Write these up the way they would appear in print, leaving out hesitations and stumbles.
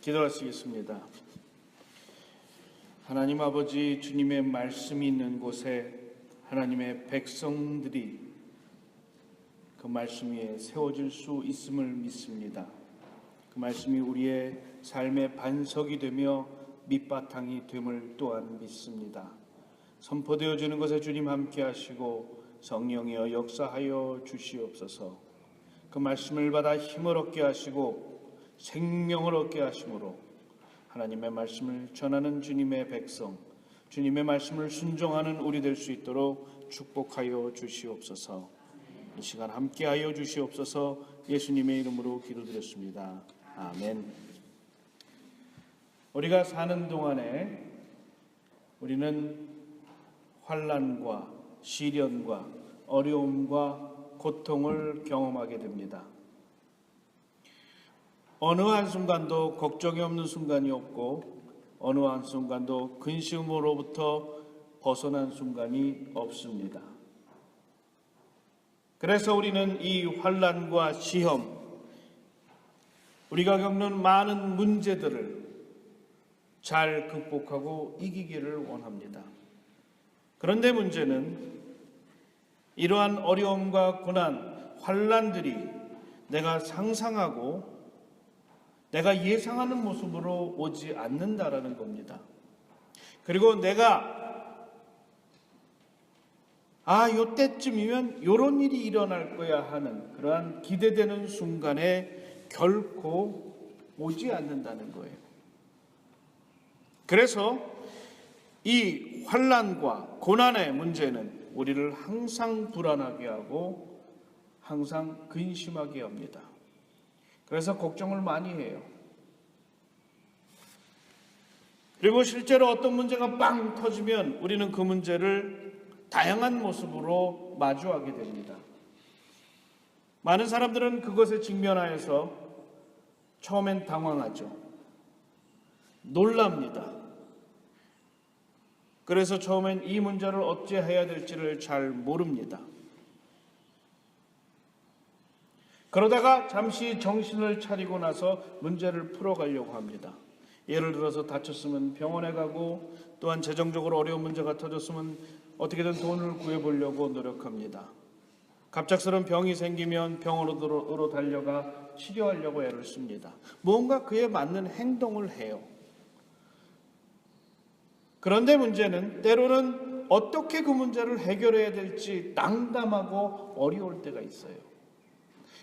기도하시겠습니다. 하나님 아버지, 주님의 말씀이 있는 곳에 하나님의 백성들이 그 말씀 위에 세워질 수 있음을 믿습니다. 그 말씀이 우리의 삶의 반석이 되며 밑바탕이 됨을 또한 믿습니다. 선포되어지는 것에 주님 함께 하시고 성령이여 역사하여 주시옵소서. 그 말씀을 받아 힘을 얻게 하시고 생명을 얻게 하심으로 하나님의 말씀을 전하는 주님의 백성, 주님의 말씀을 순종하는 우리 될 수 있도록 축복하여 주시옵소서. 이 시간 함께하여 주시옵소서. 예수님의 이름으로 기도드렸습니다. 아멘. 우리가 사는 동안에 우리는 환난과 시련과 어려움과 고통을 경험하게 됩니다. 어느 한순간도 걱정이 없는 순간이 없고 어느 한순간도 근심으로부터 벗어난 순간이 없습니다. 그래서 우리는 이 환난과 시험, 우리가 겪는 많은 문제들을 잘 극복하고 이기기를 원합니다. 그런데 문제는 이러한 어려움과 고난, 환난들이 내가 상상하고 내가 예상하는 모습으로 오지 않는다라는 겁니다. 그리고 내가 요때쯤이면 요런 일이 일어날 거야 하는 그러한 기대되는 순간에 결코 오지 않는다는 거예요. 그래서 이 환난과 고난의 문제는 우리를 항상 불안하게 하고 항상 근심하게 합니다. 그래서 걱정을 많이 해요. 그리고 실제로 어떤 문제가 빵 터지면 우리는 그 문제를 다양한 모습으로 마주하게 됩니다. 많은 사람들은 그것에 직면하여서 처음엔 당황하죠. 놀랍니다. 그래서 처음엔 이 문제를 어찌해야 될지를 잘 모릅니다. 그러다가 잠시 정신을 차리고 나서 문제를 풀어가려고 합니다. 예를 들어서 다쳤으면 병원에 가고 또한 재정적으로 어려운 문제가 터졌으면 어떻게든 돈을 구해보려고 노력합니다. 갑작스러운 병이 생기면 병원으로 달려가 치료하려고 애를 씁니다. 뭔가 그에 맞는 행동을 해요. 그런데 문제는 때로는 어떻게 그 문제를 해결해야 될지 난감하고 어려울 때가 있어요.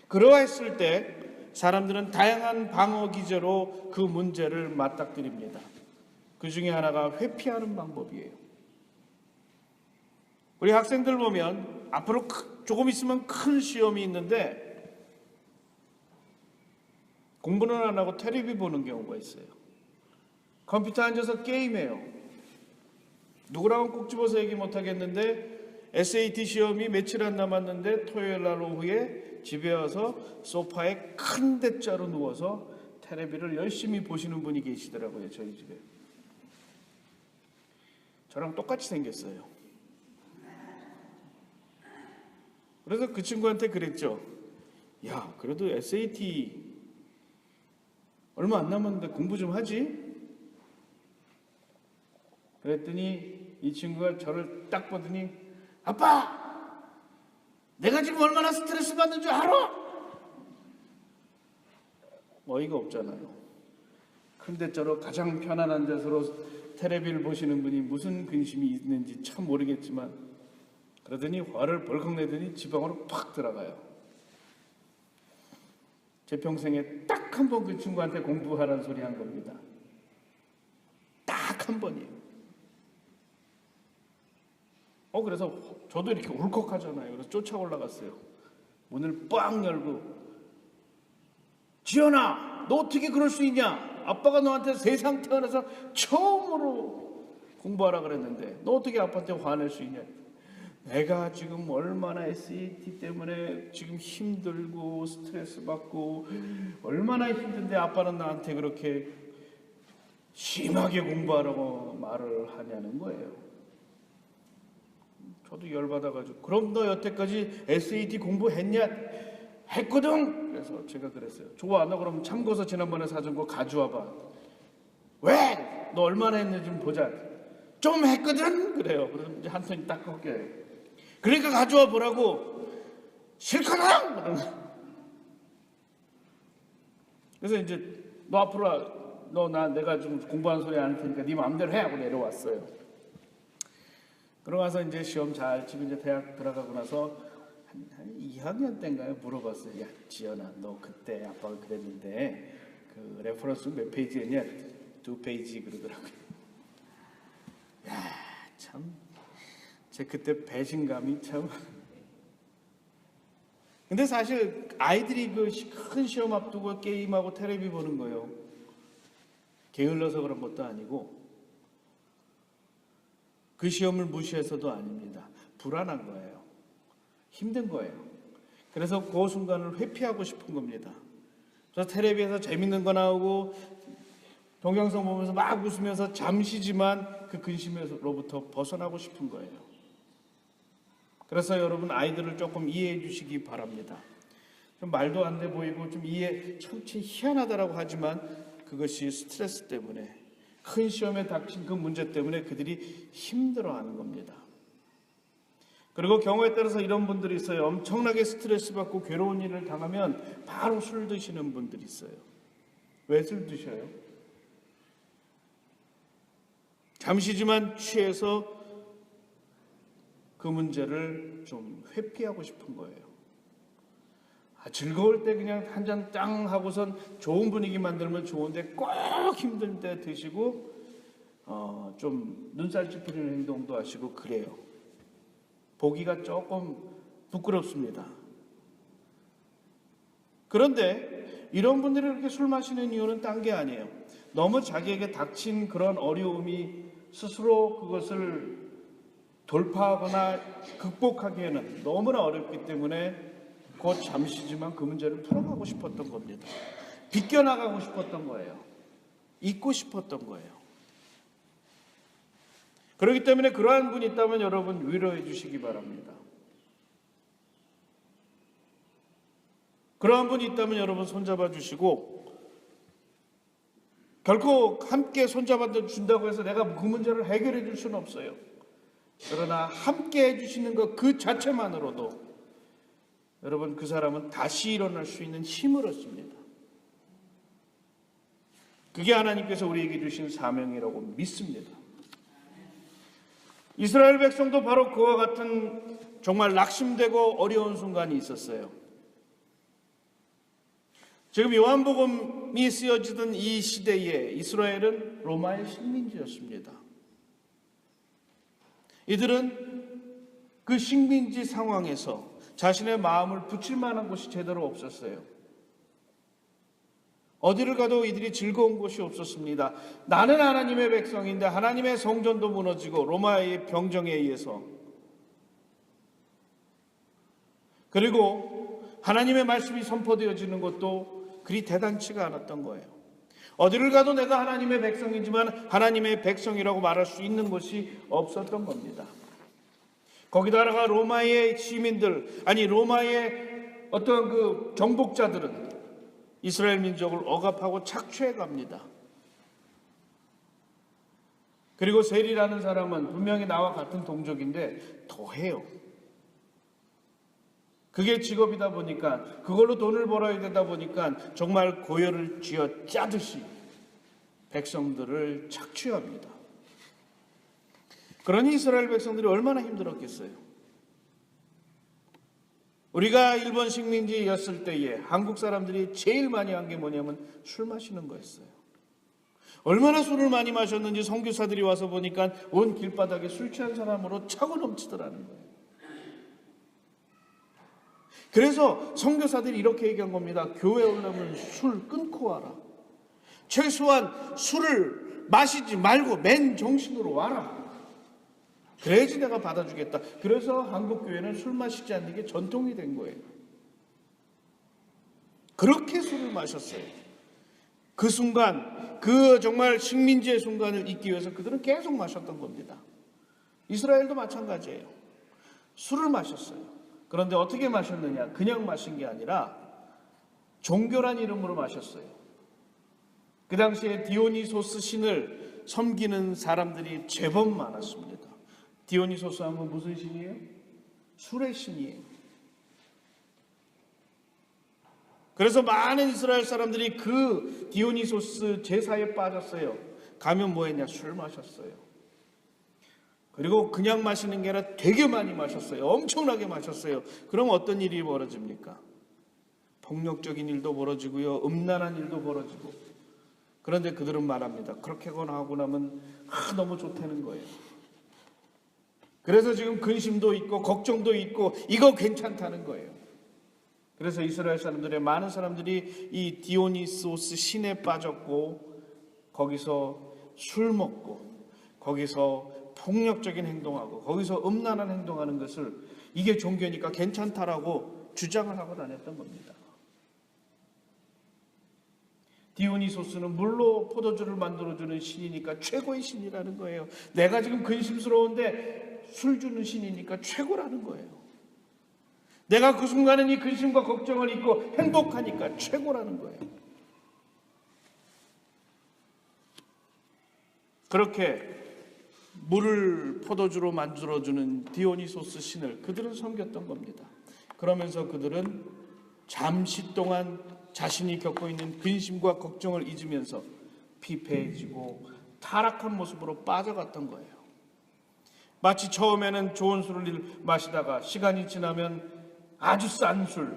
그러했을 때 사람들은 다양한 방어 기제로 그 문제를 맞닥뜨립니다. 그 중에 하나가 회피하는 방법이에요. 우리 학생들 보면 앞으로 조금 있으면 큰 시험이 있는데 공부는 안 하고 텔레비 보는 경우가 있어요. 컴퓨터 앉아서 게임해요. 누구랑은 꼭 집어서 얘기 못하겠는데 SAT 시험이 며칠 안 남았는데 토요일 날 오후에 집에 와서 소파에 큰 대자로 누워서 텔레비를 열심히 보시는 분이 계시더라고요. 저희 집에. 저랑 똑같이 생겼어요. 그래서 그 친구한테 그랬죠. 야, 그래도 SAT 얼마 안 남았는데 공부 좀 하지? 그랬더니 이 친구가 저를 딱 보더니 아빠! 내가 지금 얼마나 스트레스 받는 줄 알아? 어이가 없잖아요. 근데 저로 가장 편안한 데서로 텔레비를 보시는 분이 무슨 근심이 있는지 참 모르겠지만 그러더니 화를 벌컥 내더니 지방으로 팍 들어가요. 제 평생에 딱 한 번 그 친구한테 공부하라는 소리 한 겁니다. 딱 한 번이에요. 그래서 저도 이렇게 울컥하잖아요. 그래서 쫓아 올라갔어요. 문을 빡 열고 지연아, 너 어떻게 그럴 수 있냐? 아빠가 너한테 세상 태어나서 처음으로 공부하라 그랬는데 너 어떻게 아빠한테 화낼 수 있냐? 내가 지금 얼마나 SAT 때문에 지금 힘들고 스트레스 받고 얼마나 힘든데 아빠는 나한테 그렇게 심하게 공부하라고 말을 하냐는 거예요. 저도 열받아가지고 그럼 너 여태까지 SAT 공부했냐? 했거든. 그래서 제가 그랬어요. 좋아, 너 그럼 참고서 지난번에 사준 거 가져와봐. 왜? 너 얼마나 했는지 좀 보자. 좀 했거든. 그래요. 그래서 이제 한 손이 딱 꺾여요. 그러니까 가져와 보라고. 싫거든. 그래서 이제 너 앞으로 내가 좀 공부하는 소리 안 할 테니까 네 마음대로 해 하고 내려왔어요. 그러고 나서 이제 시험 잘 치고 이제 대학 들어가고 나서 한 2학년 때인가요? 물어봤어요. 야, 지연아, 너 그때 아빠가 그랬는데 그 레퍼런스 몇 페이지였냐? 2페이지 그러더라고요. 야, 참, 제 그때 배신감이 참. 근데 사실 아이들이 그 큰 시험 앞두고 게임하고 텔레비 보는 거예요. 게을러서 그런 것도 아니고 그 시험을 무시해서도 아닙니다. 불안한 거예요. 힘든 거예요. 그래서 그 순간을 회피하고 싶은 겁니다. 그래서 텔레비에서 재밌는 거 나오고 동영상 보면서 막 웃으면서 잠시지만 그 근심으로부터 벗어나고 싶은 거예요. 그래서 여러분 아이들을 조금 이해해 주시기 바랍니다. 좀 말도 안 돼 보이고 좀 참 희한하다라고 하지만 그것이 스트레스 때문에 큰 시험에 닥친 그 문제 때문에 그들이 힘들어하는 겁니다. 그리고 경우에 따라서 이런 분들이 있어요. 엄청나게 스트레스 받고 괴로운 일을 당하면 바로 술 드시는 분들이 있어요. 왜 술 드셔요? 잠시지만 취해서 그 문제를 좀 회피하고 싶은 거예요. 즐거울 때 그냥 한 잔 짱 하고선 좋은 분위기 만들면 좋은데 꼭 힘들 때 드시고 좀 눈살 찌푸리는 행동도 하시고 그래요. 보기가 조금 부끄럽습니다. 그런데 이런 분들이 이렇게 술 마시는 이유는 딴 게 아니에요. 너무 자기에게 닥친 그런 어려움이 스스로 그것을 돌파하거나 극복하기에는 너무나 어렵기 때문에 곧 잠시지만 그 문제를 풀어가고 싶었던 겁니다. 비껴나가고 싶었던 거예요. 잊고 싶었던 거예요. 그렇기 때문에 그러한 분이 있다면 여러분 위로해 주시기 바랍니다. 그러한 분이 있다면 여러분 손잡아 주시고 결코 함께 손잡아 준다고 해서 내가 그 문제를 해결해 줄 수는 없어요. 그러나 함께 해주시는 것 그 자체만으로도 여러분 그 사람은 다시 일어날 수 있는 힘을 얻습니다. 그게 하나님께서 우리에게 주신 사명이라고 믿습니다. 이스라엘 백성도 바로 그와 같은 정말 낙심되고 어려운 순간이 있었어요. 지금 요한복음이 쓰여지던 이 시대에 이스라엘은 로마의 식민지였습니다. 이들은 그 식민지 상황에서 자신의 마음을 붙일 만한 곳이 제대로 없었어요. 어디를 가도 이들이 즐거운 곳이 없었습니다. 나는 하나님의 백성인데 하나님의 성전도 무너지고 로마의 병정에 의해서 그리고 하나님의 말씀이 선포되어지는 것도 그리 대단치가 않았던 거예요. 어디를 가도 내가 하나님의 백성이지만 하나님의 백성이라고 말할 수 있는 곳이 없었던 겁니다. 거기다가 로마의 시민들, 아니 로마의 어떤 그 정복자들은 이스라엘 민족을 억압하고 착취해 갑니다. 그리고 세리라는 사람은 분명히 나와 같은 동족인데 더해요. 그게 직업이다 보니까 그걸로 돈을 벌어야 되다 보니까 정말 고열을 쥐어 짜듯이 백성들을 착취합니다. 그러니 이스라엘 백성들이 얼마나 힘들었겠어요. 우리가 일본 식민지였을 때에 한국 사람들이 제일 많이 한 게 뭐냐면 술 마시는 거였어요. 얼마나 술을 많이 마셨는지 선교사들이 와서 보니까 온 길바닥에 술 취한 사람으로 차고 넘치더라는 거예요. 그래서 선교사들이 이렇게 얘기한 겁니다. 교회 오려면 술 끊고 와라. 최소한 술을 마시지 말고 맨 정신으로 와라. 그래야지 내가 받아주겠다. 그래서 한국 교회는 술 마시지 않는 게 전통이 된 거예요. 그렇게 술을 마셨어요. 그 순간, 그 정말 식민지의 순간을 잊기 위해서 그들은 계속 마셨던 겁니다. 이스라엘도 마찬가지예요. 술을 마셨어요. 그런데 어떻게 마셨느냐? 그냥 마신 게 아니라 종교란 이름으로 마셨어요. 그 당시에 디오니소스 신을 섬기는 사람들이 제법 많았습니다. 디오니소스 하면 무슨 신이에요? 술의 신이에요. 그래서 많은 이스라엘 사람들이 그 디오니소스 제사에 빠졌어요. 가면 뭐 했냐? 술 마셨어요. 그리고 그냥 마시는 게 아니라 되게 많이 마셨어요. 엄청나게 마셨어요. 그럼 어떤 일이 벌어집니까? 폭력적인 일도 벌어지고요. 음란한 일도 벌어지고. 그런데 그들은 말합니다. 그렇게 하고 나면 너무 좋다는 거예요. 그래서 지금 근심도 있고 걱정도 있고 이거 괜찮다는 거예요. 그래서 이스라엘 사람들의 많은 사람들이 이 디오니소스 신에 빠졌고 거기서 술 먹고 거기서 폭력적인 행동하고 거기서 음란한 행동하는 것을 이게 종교니까 괜찮다라고 주장을 하고 다녔던 겁니다. 디오니소스는 물로 포도주를 만들어주는 신이니까 최고의 신이라는 거예요. 내가 지금 근심스러운데 술 주는 신이니까 최고라는 거예요. 내가 그 순간은 이 근심과 걱정을 잊고 행복하니까 최고라는 거예요. 그렇게 물을 포도주로 만들어주는 디오니소스 신을 그들은 섬겼던 겁니다. 그러면서 그들은 잠시 동안 자신이 겪고 있는 근심과 걱정을 잊으면서 피폐해지고 타락한 모습으로 빠져갔던 거예요. 마치 처음에는 좋은 술을 마시다가 시간이 지나면 아주 싼 술,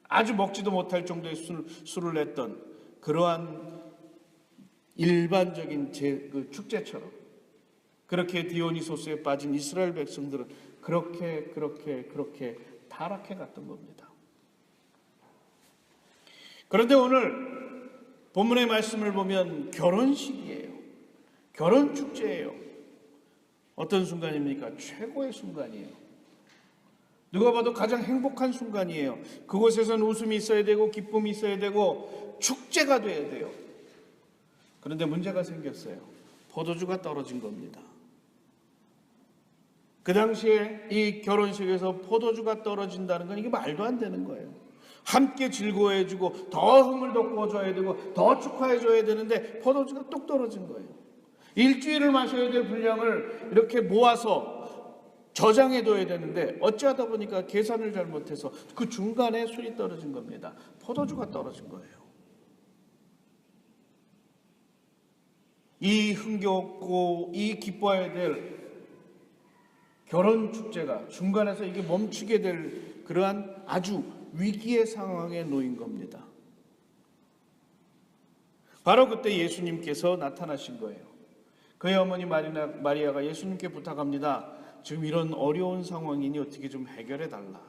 아주 먹지도 못할 정도의 술을 냈던 그러한 일반적인 축제처럼 그렇게 디오니소스에 빠진 이스라엘 백성들은 그렇게 타락해 갔던 겁니다. 그런데 오늘 본문의 말씀을 보면 결혼식이에요. 결혼 축제예요. 어떤 순간입니까? 최고의 순간이에요. 누가 봐도 가장 행복한 순간이에요. 그곳에서는 웃음이 있어야 되고 기쁨이 있어야 되고 축제가 돼야 돼요. 그런데 문제가 생겼어요. 포도주가 떨어진 겁니다. 그 당시에 이 결혼식에서 포도주가 떨어진다는 건 이게 말도 안 되는 거예요. 함께 즐거워해주고 더 흥을 돋궈줘야 되고 더 축하해줘야 되는데 포도주가 뚝 떨어진 거예요. 일주일을 마셔야 될 분량을 이렇게 모아서 저장해둬야 되는데 어찌하다 보니까 계산을 잘못해서 그 중간에 술이 떨어진 겁니다. 포도주가 떨어진 거예요. 이 흥겹고 이 기뻐해야 될 결혼 축제가 중간에서 이게 멈추게 될 그러한 아주 위기의 상황에 놓인 겁니다. 바로 그때 예수님께서 나타나신 거예요. 그의 어머니 마리아가 예수님께 부탁합니다. 지금 이런 어려운 상황이니 어떻게 좀 해결해 달라.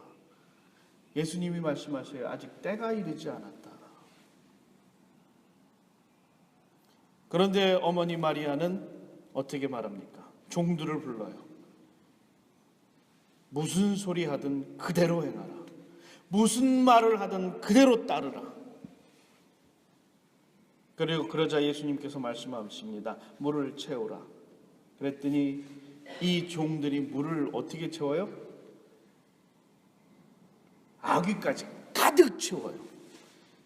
예수님이 말씀하셔요. 아직 때가 이르지 않았다. 그런데 어머니 마리아는 어떻게 말합니까? 종들을 불러요. 무슨 소리 하든 그대로 행하라. 무슨 말을 하든 그대로 따르라. 그리고 그러자 예수님께서 말씀하십니다. 물을 채우라. 그랬더니 이 종들이 물을 어떻게 채워요? 아귀까지 가득 채워요.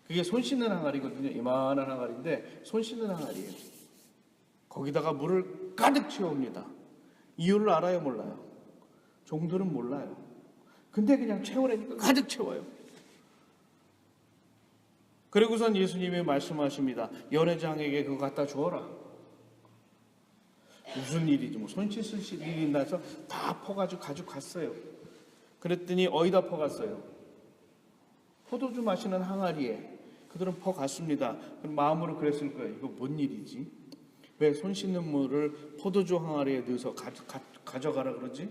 그게 손 씻는 항아리거든요. 이만한 항아리인데 손 씻는 항아리예요. 거기다가 물을 가득 채웁니다. 이유를 알아요, 몰라요? 종들은 몰라요. 근데 그냥 채우라니까 가득 채워요. 그리고선 예수님이 말씀하십니다. 연회장에게 그거 갖다 주어라. 무슨 일이지? 뭐 손 씻을 일이 나서 다 퍼가지고 갔어요. 그랬더니 어디다 퍼갔어요? 포도주 마시는 항아리에 그들은 퍼갔습니다. 그럼 마음으로 그랬을 거예요. 이거 뭔 일이지? 왜 손 씻는 물을 포도주 항아리에 넣어서 가져가라 그러지?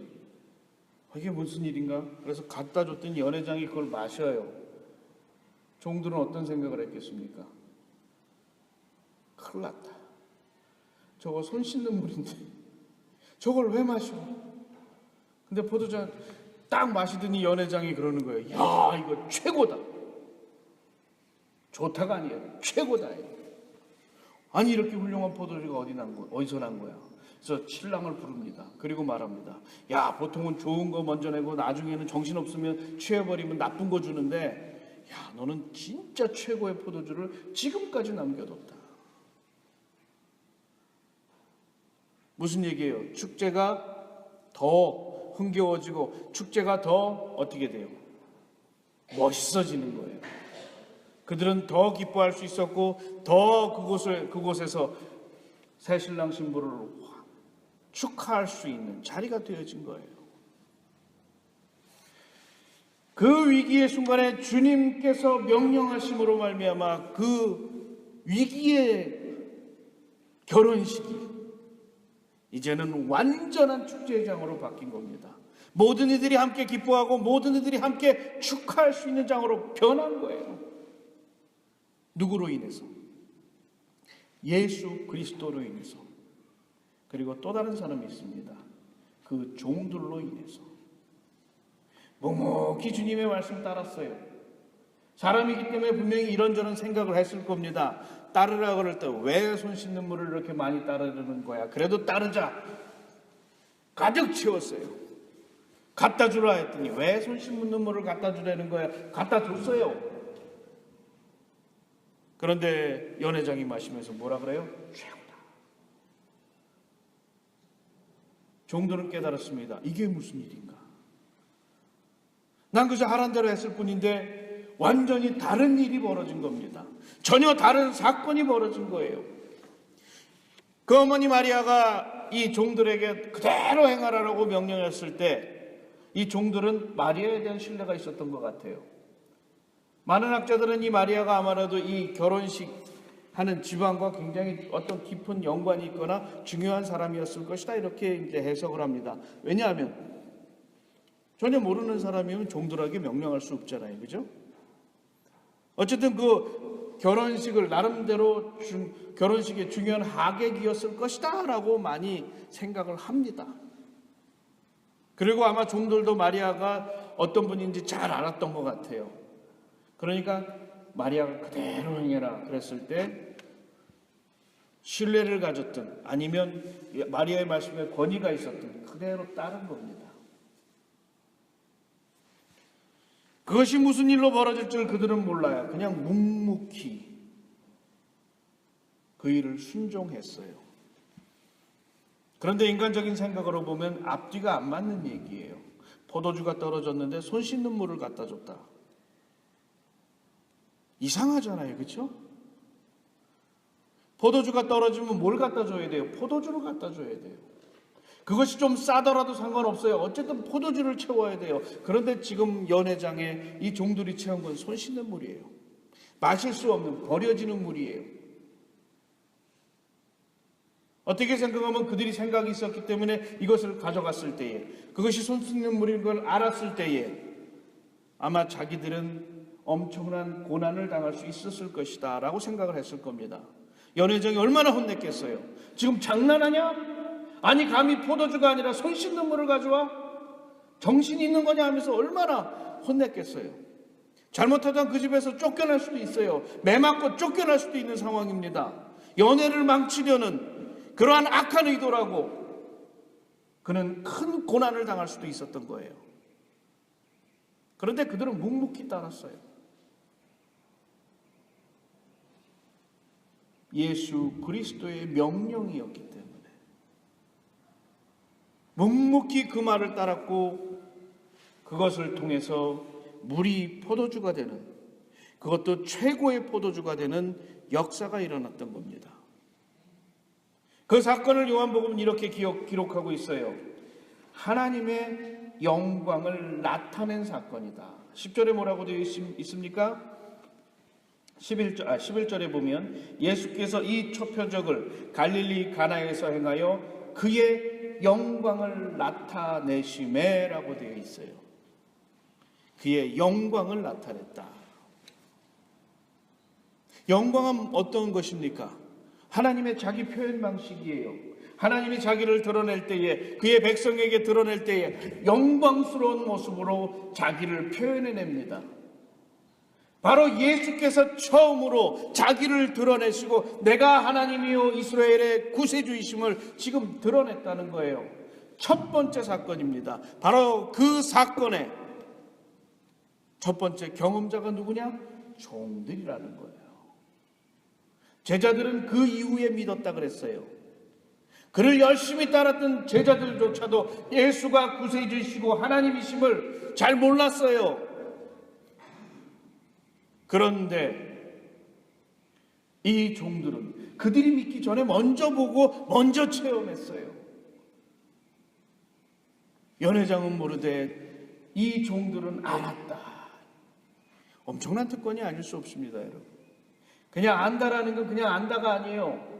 이게 무슨 일인가? 그래서 갖다 줬더니 연회장이 그걸 마셔요. 종들은 어떤 생각을 했겠습니까? 큰일 났다. 저거 손 씻는 물인데 저걸 왜 마셔? 근데 포도주 딱 마시더니 연회장이 그러는 거예요. 야, 이거 최고다. 좋다가 아니에요. 최고다. 아니 이렇게 훌륭한 포도주가 어디서 난 거야? 그래서 신랑을 부릅니다. 그리고 말합니다. 야, 보통은 좋은 거 먼저 내고 나중에는 정신없으면 취해버리면 나쁜 거 주는데, 야, 너는 진짜 최고의 포도주를 지금까지 남겨뒀다. 무슨 얘기예요? 축제가 더 흥겨워지고 축제가 더 어떻게 돼요? 멋있어지는 거예요. 그들은 더 기뻐할 수 있었고 더 그곳에서 새신랑 신부를 축하할 수 있는 자리가 되어진 거예요. 그 위기의 순간에 주님께서 명령하심으로 말미암아 그 위기의 결혼식이 이제는 완전한 축제의 장으로 바뀐 겁니다. 모든 이들이 함께 기뻐하고 모든 이들이 함께 축하할 수 있는 장으로 변한 거예요. 누구로 인해서? 예수 그리스도로 인해서. 그리고 또 다른 사람이 있습니다. 그 종들로 인해서. 묵묵히 주님의 말씀 따랐어요. 사람이기 때문에 분명히 이런저런 생각을 했을 겁니다. 따르라 그럴 때 왜 손 씻는 물을 이렇게 많이 따르는 거야? 그래도 따르자. 가득 채웠어요. 갖다 주라 했더니 왜 손 씻는 물을 갖다 주라는 거야? 갖다 줬어요. 그런데 연회장이 마시면서 뭐라 그래요? 최고다. 종들은 깨달았습니다. 이게 무슨 일인가? 난 그저 하란 대로 했을 뿐인데 완전히 다른 일이 벌어진 겁니다. 전혀 다른 사건이 벌어진 거예요. 그 어머니 마리아가 이 종들에게 그대로 행하라고 명령했을 때 이 종들은 마리아에 대한 신뢰가 있었던 것 같아요. 많은 학자들은 이 마리아가 아마도 이 결혼식 하는 집안과 굉장히 어떤 깊은 연관이 있거나 중요한 사람이었을 것이다 이렇게 이제 해석을 합니다. 왜냐하면 전혀 모르는 사람이면 종들에게 명령할 수 없잖아요. 그죠? 어쨌든 그 결혼식을 나름대로 결혼식의 중요한 하객이었을 것이다 라고 많이 생각을 합니다. 그리고 아마 종들도 마리아가 어떤 분인지 잘 알았던 것 같아요. 그러니까 마리아가 그대로 행해라 그랬을 때 신뢰를 가졌든 아니면 마리아의 말씀에 권위가 있었든 그대로 따른 겁니다. 그것이 무슨 일로 벌어질 줄 그들은 몰라요. 그냥 묵묵히 그 일을 순종했어요. 그런데 인간적인 생각으로 보면 앞뒤가 안 맞는 얘기예요. 포도주가 떨어졌는데 손 씻는 물을 갖다 줬다. 이상하잖아요. 그렇죠? 포도주가 떨어지면 뭘 갖다 줘야 돼요? 포도주를 갖다 줘야 돼요. 그것이 좀 싸더라도 상관없어요. 어쨌든 포도주를 채워야 돼요. 그런데 지금 연회장에 이 종들이 채운 건 손 씻는 물이에요. 마실 수 없는 버려지는 물이에요. 어떻게 생각하면 그들이 생각이 있었기 때문에 이것을 가져갔을 때에 그것이 손 씻는 물인 걸 알았을 때에 아마 자기들은 엄청난 고난을 당할 수 있었을 것이다 라고 생각을 했을 겁니다. 연회장이 얼마나 혼냈겠어요. 지금 장난하냐? 아니 감히 포도주가 아니라 손 씻는 물을 가져와? 정신이 있는 거냐 하면서 얼마나 혼냈겠어요. 잘못하다 그 집에서 쫓겨날 수도 있어요. 매 맞고 쫓겨날 수도 있는 상황입니다. 연애를 망치려는 그러한 악한 의도라고 그는 큰 고난을 당할 수도 있었던 거예요. 그런데 그들은 묵묵히 따랐어요. 예수 그리스도의 명령이었기 때문에 묵묵히 그 말을 따랐고 그것을 통해서 물이 포도주가 되는 그것도 최고의 포도주가 되는 역사가 일어났던 겁니다. 그 사건을 요한복음은 이렇게 기록하고 있어요. 하나님의 영광을 나타낸 사건이다. 10절에 뭐라고 되어 있습니까? 11절에 보면 예수께서 이 초표적을 갈릴리 가나에서 행하여 그의 영광을 나타내시매라고 되어 있어요. 그의 영광을 나타냈다. 영광은 어떤 것입니까? 하나님의 자기 표현 방식이에요. 하나님이 자기를 드러낼 때에 그의 백성에게 드러낼 때에 영광스러운 모습으로 자기를 표현해냅니다. 바로 예수께서 처음으로 자기를 드러내시고 내가 하나님이요 이스라엘의 구세주이심을 지금 드러냈다는 거예요. 첫 번째 사건입니다. 바로 그 사건의 첫 번째 경험자가 누구냐? 종들이라는 거예요. 제자들은 그 이후에 믿었다 그랬어요. 그를 열심히 따랐던 제자들조차도 예수가 구세주이시고 하나님이심을 잘 몰랐어요. 그런데 이 종들은 그들이 믿기 전에 먼저 보고 먼저 체험했어요. 연회장은 모르되 이 종들은 알았다. 엄청난 특권이 아닐 수 없습니다, 여러분. 그냥 안다라는 건 그냥 안다가 아니에요.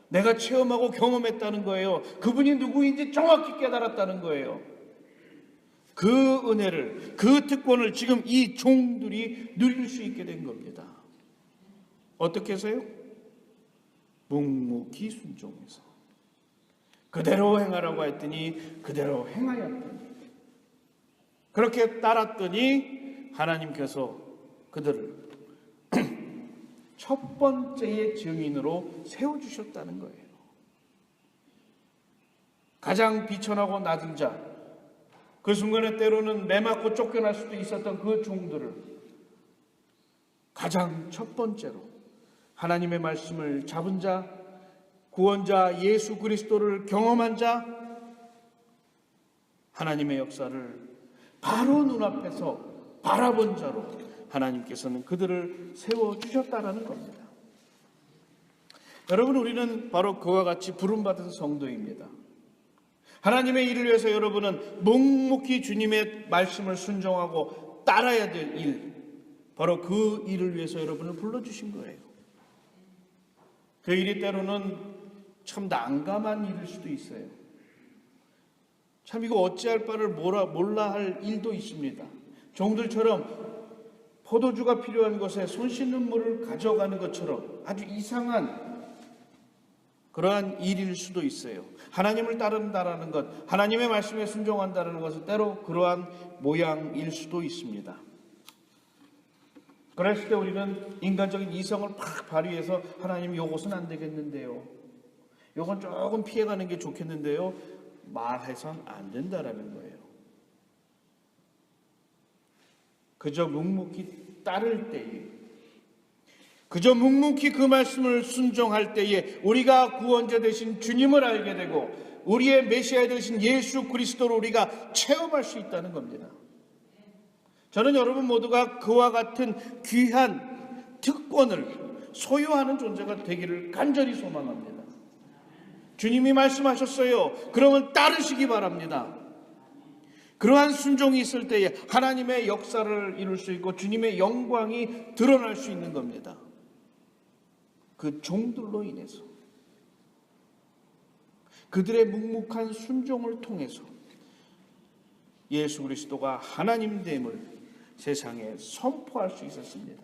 내가 체험하고 경험했다는 거예요. 그분이 누구인지 정확히 깨달았다는 거예요. 그 은혜를, 그 특권을 지금 이 종들이 누릴 수 있게 된 겁니다. 어떻게 해서요? 묵묵히 순종해서. 그대로 행하라고 했더니 그대로 행하였더니, 그렇게 따랐더니 하나님께서 그들을 첫 번째의 증인으로 세워주셨다는 거예요. 가장 비천하고 낮은 자, 그 순간에 때로는 매맞고 쫓겨날 수도 있었던 그 종들을 가장 첫 번째로 하나님의 말씀을 잡은 자, 구원자 예수 그리스도를 경험한 자, 하나님의 역사를 바로 눈앞에서 바라본 자로 하나님께서는 그들을 세워주셨다라는 겁니다. 여러분, 우리는 바로 그와 같이 부름받은 성도입니다. 하나님의 일을 위해서 여러분은 묵묵히 주님의 말씀을 순종하고 따라야 될 일, 바로 그 일을 위해서 여러분을 불러주신 거예요. 그 일이 때로는 참 난감한 일일 수도 있어요. 참 이거 어찌할 바를 몰라 할 일도 있습니다. 종들처럼 포도주가 필요한 것에 손 씻는 물을 가져가는 것처럼 아주 이상한 그러한 일일 수도 있어요. 하나님을 따른다라는 것, 하나님의 말씀에 순종한다는 것은 때로 그러한 모양일 수도 있습니다. 그랬을 때 우리는 인간적인 이성을 팍 발휘해서 하나님 요것은 안 되겠는데요, 요건 조금 피해가는 게 좋겠는데요, 말해선 안 된다라는 거예요. 그저 묵묵히 따를 때에, 그저 묵묵히 그 말씀을 순종할 때에 우리가 구원자 되신 주님을 알게 되고 우리의 메시아 되신 예수 그리스도를 우리가 체험할 수 있다는 겁니다. 저는 여러분 모두가 그와 같은 귀한 특권을 소유하는 존재가 되기를 간절히 소망합니다. 주님이 말씀하셨어요. 그러면 따르시기 바랍니다. 그러한 순종이 있을 때에 하나님의 역사를 이룰 수 있고 주님의 영광이 드러날 수 있는 겁니다. 그 종들로 인해서, 그들의 묵묵한 순종을 통해서 예수 그리스도가 하나님됨을 세상에 선포할 수 있었습니다.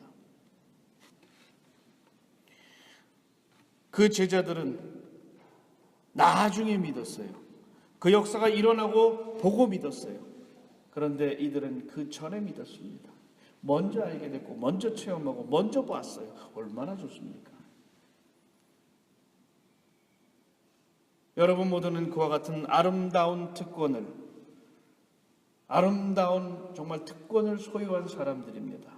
그 제자들은 나중에 믿었어요. 그 역사가 일어나고 보고 믿었어요. 그런데 이들은 그 전에 믿었습니다. 먼저 알게 됐고 먼저 체험하고 먼저 봤어요. 얼마나 좋습니까? 여러분 모두는 그와 같은 아름다운 특권을, 아름다운 정말 특권을 소유한 사람들입니다.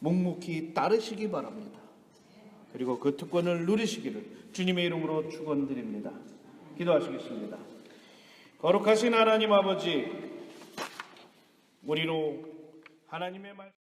묵묵히 따르시기 바랍니다. 그리고 그 특권을 누리시기를 주님의 이름으로 축원드립니다. 기도하시겠습니다. 거룩하신 하나님 아버지, 우리로 하나님의 말씀